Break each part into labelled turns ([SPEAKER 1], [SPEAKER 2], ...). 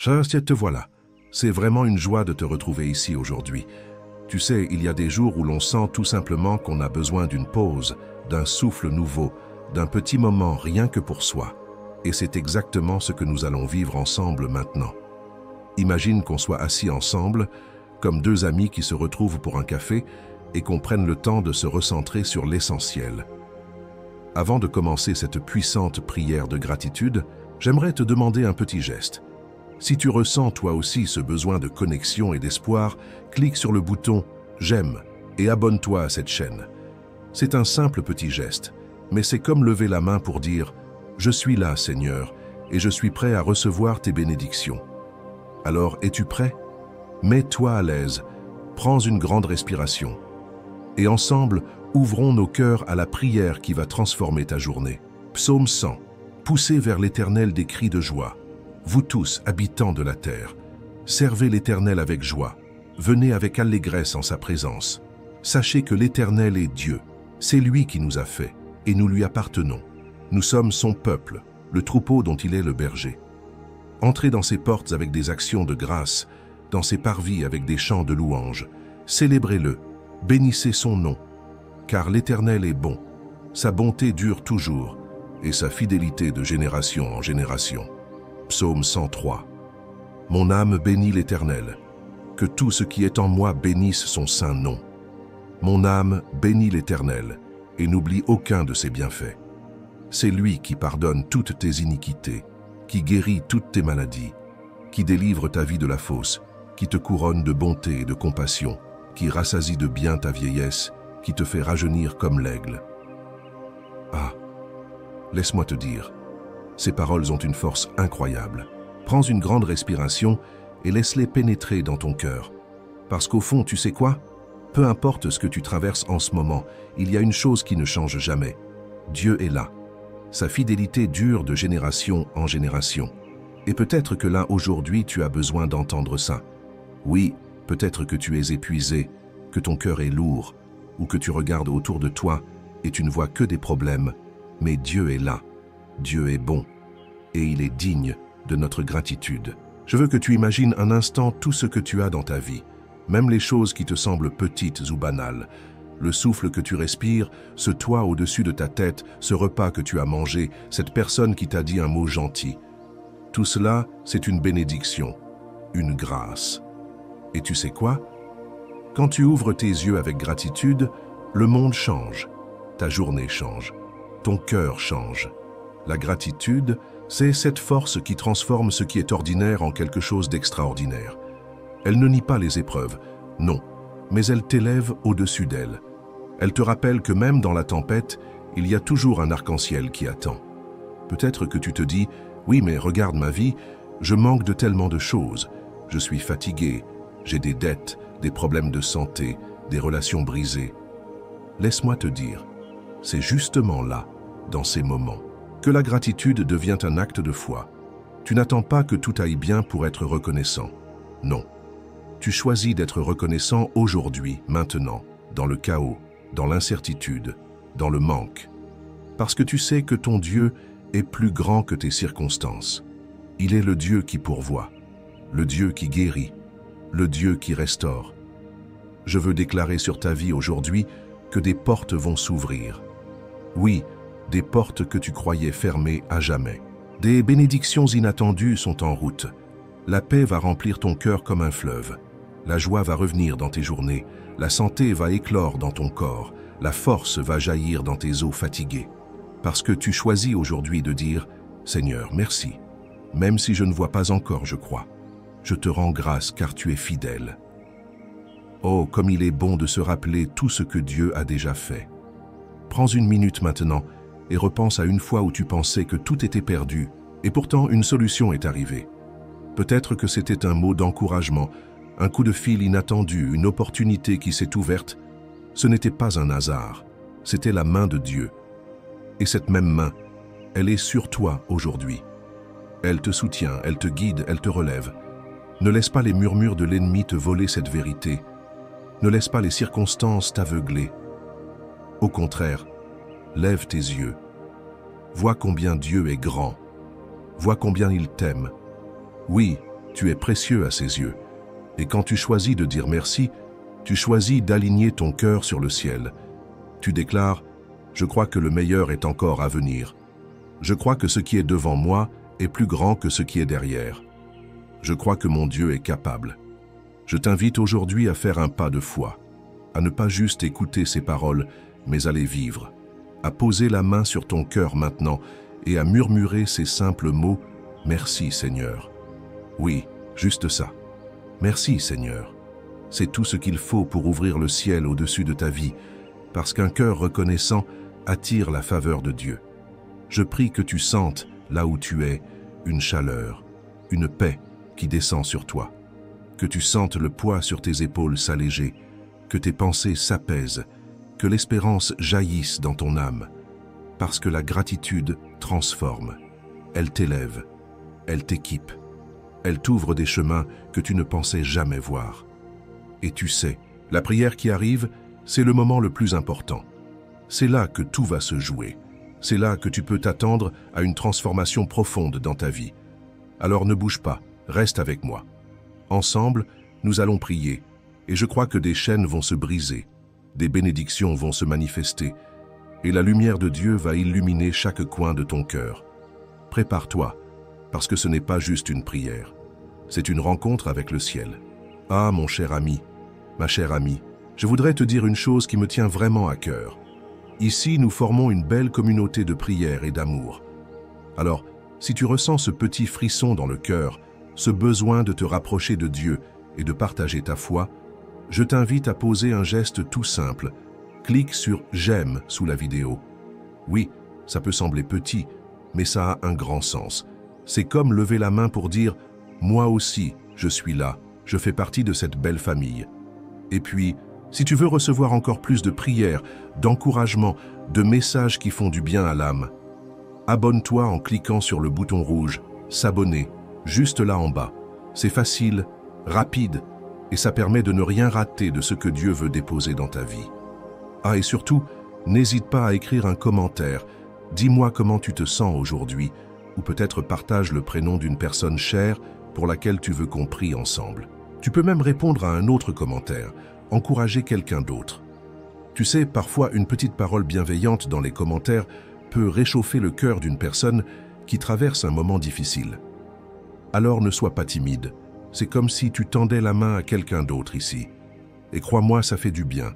[SPEAKER 1] Te voilà. C'est vraiment une joie de te retrouver ici aujourd'hui. Tu sais, il y a des jours où l'on sent tout simplement qu'on a besoin d'une pause, d'un souffle nouveau, d'un petit moment rien que pour soi. Et c'est exactement ce que nous allons vivre ensemble maintenant. Imagine qu'on soit assis ensemble, comme deux amis qui se retrouvent pour un café et qu'on prenne le temps de se recentrer sur l'essentiel. Avant de commencer cette puissante prière de gratitude, j'aimerais te demander un petit geste. Si tu ressens toi aussi ce besoin de connexion et d'espoir, clique sur le bouton « J'aime » et abonne-toi à cette chaîne. C'est un simple petit geste, mais c'est comme lever la main pour dire « Je suis là, Seigneur, et je suis prêt à recevoir tes bénédictions. » Alors, es-tu prêt? Mets-toi à l'aise, prends une grande respiration. Et ensemble, ouvrons nos cœurs à la prière qui va transformer ta journée. Psaume 100. Poussez vers l'Éternel des cris de joie. Vous tous, habitants de la terre, servez l'Éternel avec joie. Venez avec allégresse en sa présence. Sachez que l'Éternel est Dieu. C'est lui qui nous a fait, et nous lui appartenons. Nous sommes son peuple, le troupeau dont il est le berger. Entrez dans ses portes avec des actions de grâce, dans ses parvis avec des chants de louange. Célébrez-le, bénissez son nom, car l'Éternel est bon. Sa bonté dure toujours, et sa fidélité de génération en génération. Psaume 103. Mon âme bénit l'Éternel. Que tout ce qui est en moi bénisse son saint nom. Mon âme bénit l'Éternel et n'oublie aucun de ses bienfaits. C'est lui qui pardonne toutes tes iniquités, qui guérit toutes tes maladies, qui délivre ta vie de la fosse, qui te couronne de bonté et de compassion, qui rassasie de bien ta vieillesse, qui te fait rajeunir comme l'aigle. Ah, laisse-moi te dire, ces paroles ont une force incroyable. Prends une grande respiration et laisse-les pénétrer dans ton cœur. Parce qu'au fond, tu sais quoi? Peu importe ce que tu traverses en ce moment, il y a une chose qui ne change jamais. Dieu est là. Sa fidélité dure de génération en génération. Et peut-être que là, aujourd'hui, tu as besoin d'entendre ça. Oui, peut-être que tu es épuisé, que ton cœur est lourd, ou que tu regardes autour de toi et tu ne vois que des problèmes. Mais Dieu est là. Dieu est bon. Et il est digne de notre gratitude. Je veux que tu imagines un instant tout ce que tu as dans ta vie, même les choses qui te semblent petites ou banales. Le souffle que tu respires, ce toit au-dessus de ta tête, ce repas que tu as mangé, cette personne qui t'a dit un mot gentil. Tout cela, c'est une bénédiction, une grâce. Et tu sais quoi? Quand tu ouvres tes yeux avec gratitude, le monde change, ta journée change, ton cœur change. La gratitude, c'est cette force qui transforme ce qui est ordinaire en quelque chose d'extraordinaire. Elle ne nie pas les épreuves, non, mais elle t'élève au-dessus d'elles. Elle te rappelle que même dans la tempête, il y a toujours un arc-en-ciel qui attend. Peut-être que tu te dis, oui mais regarde ma vie, je manque de tellement de choses. Je suis fatigué, j'ai des dettes, des problèmes de santé, des relations brisées. Laisse-moi te dire, c'est justement là, dans ces moments, que la gratitude devient un acte de foi. Tu n'attends pas que tout aille bien pour être reconnaissant. Non. Tu choisis d'être reconnaissant aujourd'hui, maintenant, dans le chaos, dans l'incertitude, dans le manque. Parce que tu sais que ton Dieu est plus grand que tes circonstances. Il est le Dieu qui pourvoit, le Dieu qui guérit, le Dieu qui restaure. Je veux déclarer sur ta vie aujourd'hui que des portes vont s'ouvrir. Oui, des portes que tu croyais fermées à jamais. Des bénédictions inattendues sont en route. La paix va remplir ton cœur comme un fleuve. La joie va revenir dans tes journées. La santé va éclore dans ton corps. La force va jaillir dans tes os fatigués. Parce que tu choisis aujourd'hui de dire « Seigneur, merci. Même si je ne vois pas encore, je crois. Je te rends grâce car tu es fidèle. » Oh, comme il est bon de se rappeler tout ce que Dieu a déjà fait. Prends une minute maintenant et repense à une fois où tu pensais que tout était perdu, et pourtant une solution est arrivée. Peut-être que c'était un mot d'encouragement, un coup de fil inattendu, une opportunité qui s'est ouverte. Ce n'était pas un hasard, c'était la main de Dieu. Et cette même main, elle est sur toi aujourd'hui. Elle te soutient, elle te guide, elle te relève. Ne laisse pas les murmures de l'ennemi te voler cette vérité. Ne laisse pas les circonstances t'aveugler. Au contraire, lève tes yeux. Vois combien Dieu est grand. Vois combien il t'aime. Oui, Tu es précieux à ses yeux. Et quand tu choisis de dire merci, tu choisis d'aligner ton cœur sur le ciel. Tu déclares « Je crois que le meilleur est encore à venir. Je crois que ce qui est devant moi est plus grand que ce qui est derrière. Je crois que mon Dieu est capable. » Je t'invite aujourd'hui à faire un pas de foi, à ne pas juste écouter ces paroles, mais à les vivre, à poser la main sur ton cœur maintenant et à murmurer ces simples mots « Merci Seigneur ». Oui, juste ça. Merci Seigneur. C'est tout ce qu'il faut pour ouvrir le ciel au-dessus de ta vie, parce qu'un cœur reconnaissant attire la faveur de Dieu. Je prie que tu sentes, là où tu es, une chaleur, une paix qui descend sur toi. Que tu sentes le poids sur tes épaules s'alléger, que tes pensées s'apaisent, que l'espérance jaillisse dans ton âme, parce que la gratitude transforme. Elle t'élève, elle t'équipe, elle t'ouvre des chemins que tu ne pensais jamais voir. Et tu sais, la prière qui arrive, c'est le moment le plus important. C'est là que tout va se jouer. C'est là que tu peux t'attendre à une transformation profonde dans ta vie. Alors ne bouge pas, reste avec moi. Ensemble, nous allons prier, et je crois que des chaînes vont se briser, des bénédictions vont se manifester, et la lumière de Dieu va illuminer chaque coin de ton cœur. Prépare-toi, parce que ce n'est pas juste une prière, c'est une rencontre avec le ciel. Ah, mon cher ami, ma chère amie, je voudrais te dire une chose qui me tient vraiment à cœur. Ici, nous formons une belle communauté de prière et d'amour. Alors, si tu ressens ce petit frisson dans le cœur, ce besoin de te rapprocher de Dieu et de partager ta foi, je t'invite à poser un geste tout simple. Clique sur « J'aime » sous la vidéo. Oui, ça peut sembler petit, mais ça a un grand sens. C'est comme lever la main pour dire « Moi aussi, je suis là, je fais partie de cette belle famille ». Et puis, si tu veux recevoir encore plus de prières, d'encouragements, de messages qui font du bien à l'âme, abonne-toi en cliquant sur le bouton rouge « S'abonner » juste là en bas. C'est facile, rapide, et ça permet de ne rien rater de ce que Dieu veut déposer dans ta vie. Ah, et surtout, n'hésite pas à écrire un commentaire. Dis-moi comment tu te sens aujourd'hui, ou peut-être partage le prénom d'une personne chère pour laquelle tu veux qu'on prie ensemble. Tu peux même répondre à un autre commentaire, encourager quelqu'un d'autre. Tu sais, parfois une petite parole bienveillante dans les commentaires peut réchauffer le cœur d'une personne qui traverse un moment difficile. Alors ne sois pas timide, c'est comme si tu tendais la main à quelqu'un d'autre ici. Et crois-moi, ça fait du bien.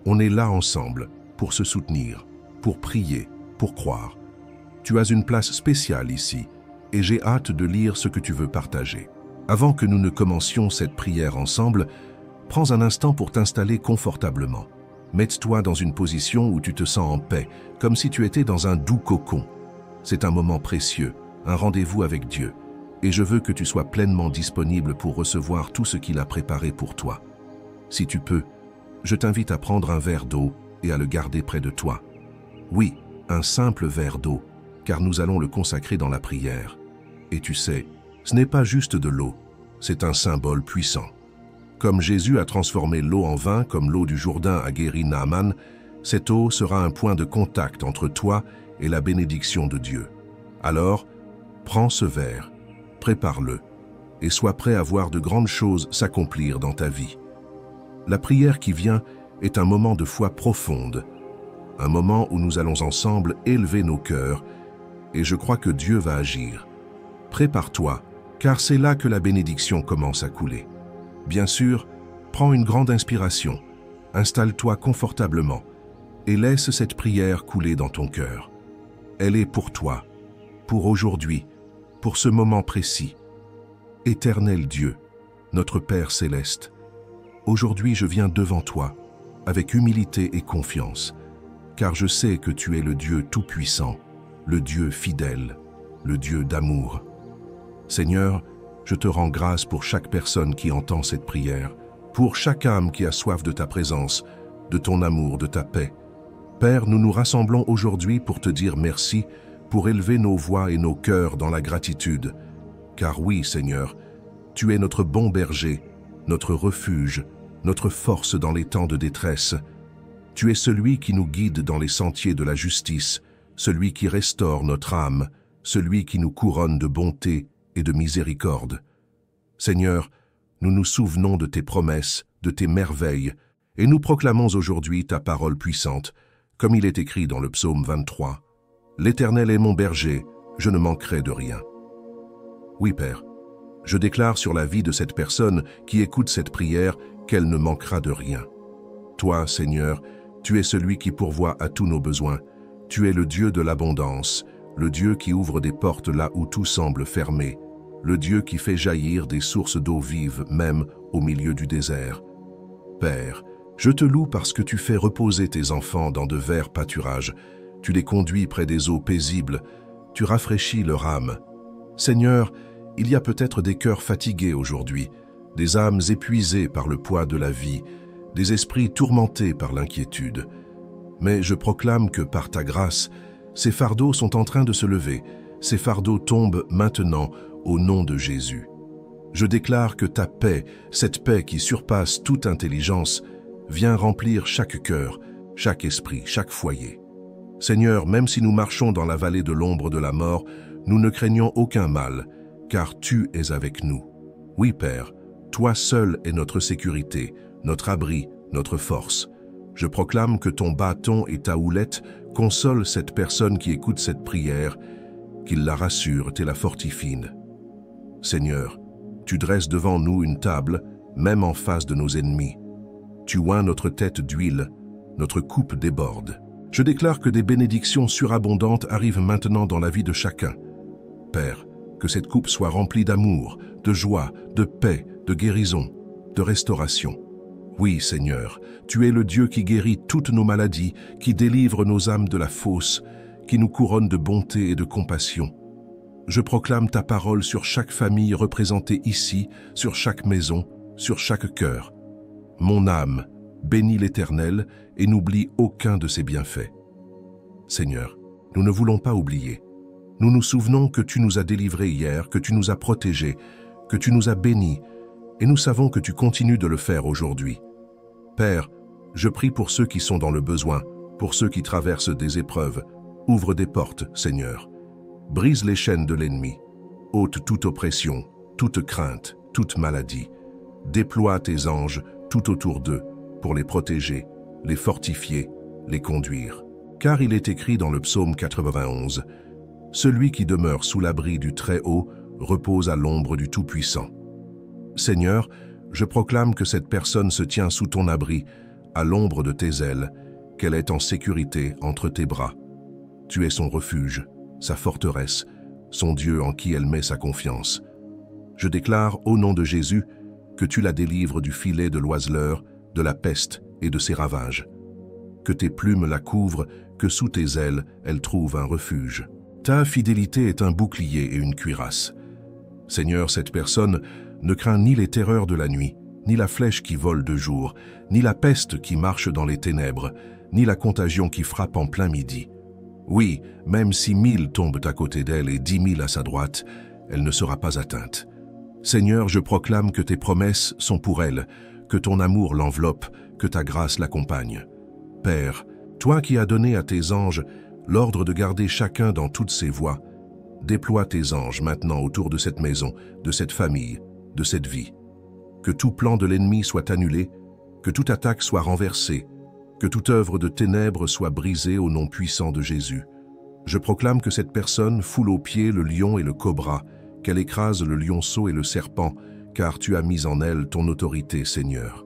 [SPEAKER 1] On est là ensemble pour se soutenir, pour prier, pour croire. Tu as une place spéciale ici et j'ai hâte de lire ce que tu veux partager. Avant que nous ne commencions cette prière ensemble, prends un instant pour t'installer confortablement. Mets-toi dans une position où tu te sens en paix, comme si tu étais dans un doux cocon. C'est un moment précieux, un rendez-vous avec Dieu. Et je veux que tu sois pleinement disponible pour recevoir tout ce qu'il a préparé pour toi. Si tu peux, je t'invite à prendre un verre d'eau et à le garder près de toi. Oui, un simple verre d'eau, car nous allons le consacrer dans la prière. Et tu sais, ce n'est pas juste de l'eau, c'est un symbole puissant. Comme Jésus a transformé l'eau en vin, comme l'eau du Jourdain a guéri Naaman, cette eau sera un point de contact entre toi et la bénédiction de Dieu. Alors, prends ce verre, prépare-le et sois prêt à voir de grandes choses s'accomplir dans ta vie. La prière qui vient est un moment de foi profonde, un moment où nous allons ensemble élever nos cœurs et je crois que Dieu va agir. Prépare-toi, car c'est là que la bénédiction commence à couler. Bien sûr, prends une grande inspiration, installe-toi confortablement et laisse cette prière couler dans ton cœur. Elle est pour toi, pour aujourd'hui, pour ce moment précis. Éternel Dieu, notre Père céleste, aujourd'hui je viens devant toi avec humilité et confiance, car je sais que tu es le Dieu tout-puissant, le Dieu fidèle, le Dieu d'amour. Seigneur, je te rends grâce pour chaque personne qui entend cette prière, pour chaque âme qui a soif de ta présence, de ton amour, de ta paix. Père, nous nous rassemblons aujourd'hui pour te dire merci, pour élever nos voix et nos cœurs dans la gratitude. Car oui, Seigneur, tu es notre bon berger, notre refuge, notre force dans les temps de détresse. Tu es celui qui nous guide dans les sentiers de la justice, celui qui restaure notre âme, celui qui nous couronne de bonté et de miséricorde. Seigneur, nous nous souvenons de tes promesses, de tes merveilles, et nous proclamons aujourd'hui ta parole puissante, comme il est écrit dans le psaume 23. « L'Éternel est mon berger, je ne manquerai de rien. » Oui, Père, je déclare sur la vie de cette personne qui écoute cette prière qu'elle ne manquera de rien. Toi, Seigneur, tu es celui qui pourvoit à tous nos besoins. Tu es le Dieu de l'abondance, le Dieu qui ouvre des portes là où tout semble fermé, le Dieu qui fait jaillir des sources d'eau vive même au milieu du désert. Père, je te loue parce que tu fais reposer tes enfants dans de verts pâturages, tu les conduis près des eaux paisibles, tu rafraîchis leur âme. Seigneur, il y a peut-être des cœurs fatigués aujourd'hui, des âmes épuisées par le poids de la vie, des esprits tourmentés par l'inquiétude. Mais je proclame que par ta grâce, ces fardeaux sont en train de se lever, ces fardeaux tombent maintenant au nom de Jésus. Je déclare que ta paix, cette paix qui surpasse toute intelligence, vient remplir chaque cœur, chaque esprit, chaque foyer. Seigneur, même si nous marchons dans la vallée de l'ombre de la mort, nous ne craignons aucun mal, car tu es avec nous. Oui, Père, toi seul es notre sécurité, notre abri, notre force. Je proclame que ton bâton et ta houlette consolent cette personne qui écoute cette prière, qu'ils la rassurent et la fortifient. Seigneur, tu dresses devant nous une table, même en face de nos ennemis. Tu oins notre tête d'huile, notre coupe déborde. Je déclare que des bénédictions surabondantes arrivent maintenant dans la vie de chacun. Père, que cette coupe soit remplie d'amour, de joie, de paix, de guérison, de restauration. Oui, Seigneur, tu es le Dieu qui guérit toutes nos maladies, qui délivre nos âmes de la fosse, qui nous couronne de bonté et de compassion. Je proclame ta parole sur chaque famille représentée ici, sur chaque maison, sur chaque cœur. Mon âme, bénis l'Éternel et n'oublie aucun de ses bienfaits. Seigneur, nous ne voulons pas oublier. Nous nous souvenons que tu nous as délivrés hier, que tu nous as protégés, que tu nous as bénis, et nous savons que tu continues de le faire aujourd'hui. Père, je prie pour ceux qui sont dans le besoin, pour ceux qui traversent des épreuves. Ouvre des portes, Seigneur. Brise les chaînes de l'ennemi. Ôte toute oppression, toute crainte, toute maladie. Déploie tes anges tout autour d'eux pour les protéger, les fortifier, les conduire. Car il est écrit dans le psaume 91, « Celui qui demeure sous l'abri du Très-Haut repose à l'ombre du Tout-Puissant. » Seigneur, je proclame que cette personne se tient sous ton abri, à l'ombre de tes ailes, qu'elle est en sécurité entre tes bras. Tu es son refuge, sa forteresse, son Dieu en qui elle met sa confiance. Je déclare au nom de Jésus que tu la délivres du filet de l'oiseleur, de la peste et de ses ravages. Que tes plumes la couvrent, que sous tes ailes, elle trouve un refuge. Ta fidélité est un bouclier et une cuirasse. Seigneur, cette personne ne craint ni les terreurs de la nuit, ni la flèche qui vole de jour, ni la peste qui marche dans les ténèbres, ni la contagion qui frappe en plein midi. Oui, même si 1000 tombent à côté d'elle et 10 000 à sa droite, elle ne sera pas atteinte. Seigneur, je proclame que tes promesses sont pour elle, que ton amour l'enveloppe, que ta grâce l'accompagne. Père, toi qui as donné à tes anges l'ordre de garder chacun dans toutes ses voies, déploie tes anges maintenant autour de cette maison, de cette famille, de cette vie. Que tout plan de l'ennemi soit annulé, que toute attaque soit renversée, que toute œuvre de ténèbres soit brisée au nom puissant de Jésus. Je proclame que cette personne foule aux pieds le lion et le cobra, qu'elle écrase le lionceau et le serpent, car tu as mis en elle ton autorité, Seigneur.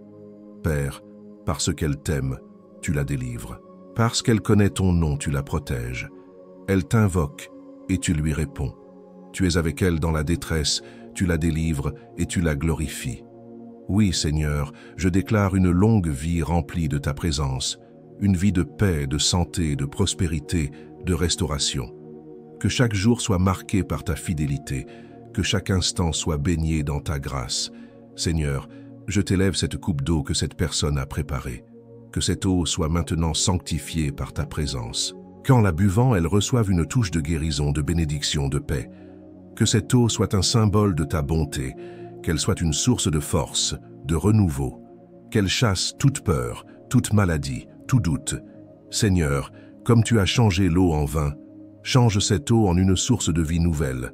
[SPEAKER 1] Père, parce qu'elle t'aime, tu la délivres. Parce qu'elle connaît ton nom, tu la protèges. Elle t'invoque et tu lui réponds. Tu es avec elle dans la détresse, tu la délivres et tu la glorifies. Oui, Seigneur, je déclare une longue vie remplie de ta présence, une vie de paix, de santé, de prospérité, de restauration. Que chaque jour soit marqué par ta fidélité, que chaque instant soit baigné dans ta grâce. Seigneur, je t'élève cette coupe d'eau que cette personne a préparée. Que cette eau soit maintenant sanctifiée par ta présence. Qu'en la buvant, elle reçoive une touche de guérison, de bénédiction, de paix. Que cette eau soit un symbole de ta bonté, qu'elle soit une source de force, de renouveau, qu'elle chasse toute peur, toute maladie, tout doute. Seigneur, comme tu as changé l'eau en vin, change cette eau en une source de vie nouvelle.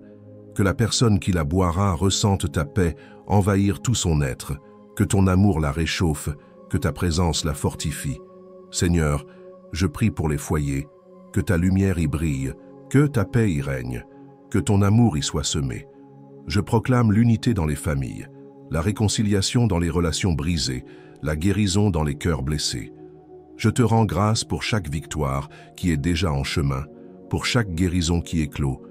[SPEAKER 1] Que la personne qui la boira ressente ta paix envahir tout son être, que ton amour la réchauffe, que ta présence la fortifie. Seigneur, je prie pour les foyers, que ta lumière y brille, que ta paix y règne, que ton amour y soit semé. Je proclame l'unité dans les familles, la réconciliation dans les relations brisées, la guérison dans les cœurs blessés. Je te rends grâce pour chaque victoire qui est déjà en chemin, pour chaque guérison qui éclot,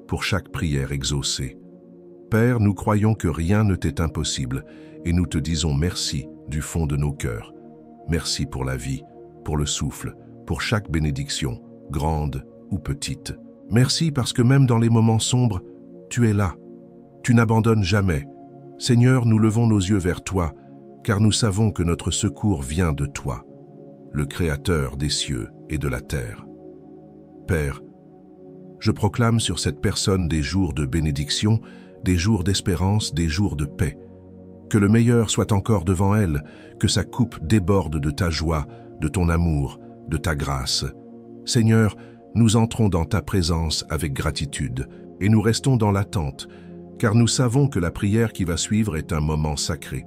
[SPEAKER 1] pour chaque prière exaucée. Père, nous croyons que rien ne t'est impossible et nous te disons merci du fond de nos cœurs. Merci pour la vie, pour le souffle, pour chaque bénédiction, grande ou petite. Merci parce que même dans les moments sombres, tu es là. Tu n'abandonnes jamais. Seigneur, nous levons nos yeux vers toi, car nous savons que notre secours vient de toi, le Créateur des cieux et de la terre. Père, je proclame sur cette personne des jours de bénédiction, des jours d'espérance, des jours de paix. Que le meilleur soit encore devant elle, que sa coupe déborde de ta joie, de ton amour, de ta grâce. Seigneur, nous entrons dans ta présence avec gratitude et nous restons dans l'attente, car nous savons que la prière qui va suivre est un moment sacré.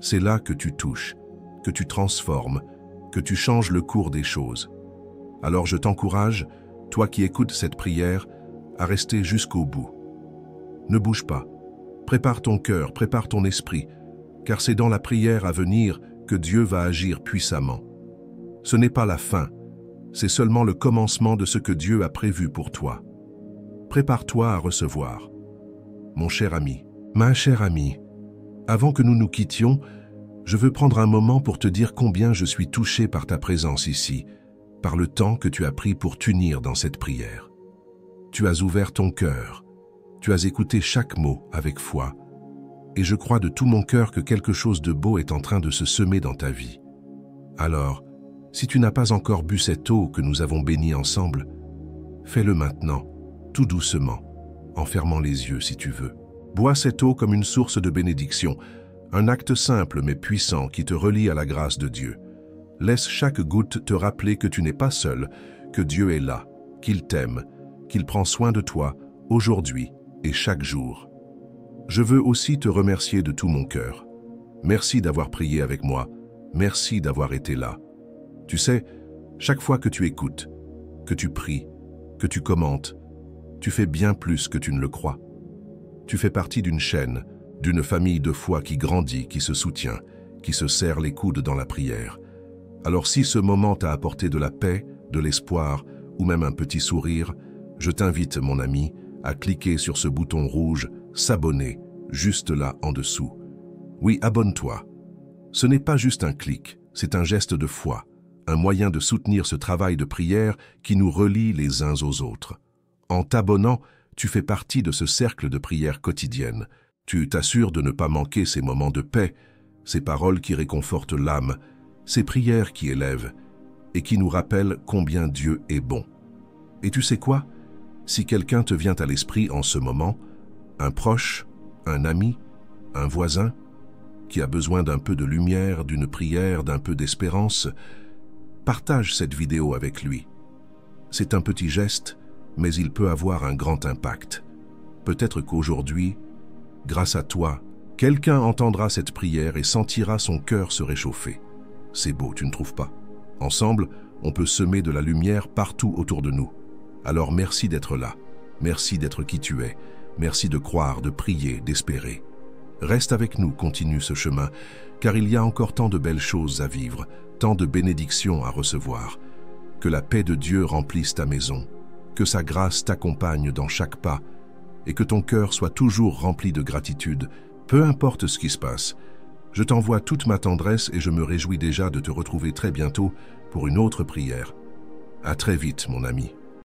[SPEAKER 1] C'est là que tu touches, que tu transformes, que tu changes le cours des choses. Alors je t'encourage, toi qui écoutes cette prière, à rester jusqu'au bout. Ne bouge pas. Prépare ton cœur, prépare ton esprit, car c'est dans la prière à venir que Dieu va agir puissamment. Ce n'est pas la fin, c'est seulement le commencement de ce que Dieu a prévu pour toi. Prépare-toi à recevoir. Mon cher ami, ma chère amie, avant que nous nous quittions, je veux prendre un moment pour te dire combien je suis touché par ta présence ici, par le temps que tu as pris pour t'unir dans cette prière. Tu as ouvert ton cœur, tu as écouté chaque mot avec foi, et je crois de tout mon cœur que quelque chose de beau est en train de se semer dans ta vie. Alors, si tu n'as pas encore bu cette eau que nous avons bénie ensemble, fais-le maintenant, tout doucement, en fermant les yeux si tu veux. Bois cette eau comme une source de bénédiction, un acte simple mais puissant qui te relie à la grâce de Dieu. Laisse chaque goutte te rappeler que tu n'es pas seul, que Dieu est là, qu'il t'aime, qu'il prend soin de toi aujourd'hui et chaque jour. Je veux aussi te remercier de tout mon cœur. Merci d'avoir prié avec moi, merci d'avoir été là. Tu sais, chaque fois que tu écoutes, que tu pries, que tu commentes, tu fais bien plus que tu ne le crois. Tu fais partie d'une chaîne, d'une famille de foi qui grandit, qui se soutient, qui se serre les coudes dans la prière. Alors si ce moment t'a apporté de la paix, de l'espoir ou même un petit sourire, je t'invite, mon ami, à cliquer sur ce bouton rouge « S'abonner » juste là en dessous. Oui, abonne-toi. Ce n'est pas juste un clic, c'est un geste de foi, un moyen de soutenir ce travail de prière qui nous relie les uns aux autres. En t'abonnant, tu fais partie de ce cercle de prière quotidienne. Tu t'assures de ne pas manquer ces moments de paix, ces paroles qui réconfortent l'âme, ces prières qui élèvent et qui nous rappellent combien Dieu est bon. Et tu sais quoi? Si quelqu'un te vient à l'esprit en ce moment, un proche, un ami, un voisin, qui a besoin d'un peu de lumière, d'une prière, d'un peu d'espérance, partage cette vidéo avec lui. C'est un petit geste, mais il peut avoir un grand impact. Peut-être qu'aujourd'hui, grâce à toi, quelqu'un entendra cette prière et sentira son cœur se réchauffer. C'est beau, tu ne trouves pas? Ensemble, on peut semer de la lumière partout autour de nous. Alors merci d'être là, merci d'être qui tu es, merci de croire, de prier, d'espérer. Reste avec nous, continue ce chemin, car il y a encore tant de belles choses à vivre, tant de bénédictions à recevoir. Que la paix de Dieu remplisse ta maison, que sa grâce t'accompagne dans chaque pas, et que ton cœur soit toujours rempli de gratitude, peu importe ce qui se passe. Je t'envoie toute ma tendresse et je me réjouis déjà de te retrouver très bientôt pour une autre prière. À très vite, mon ami.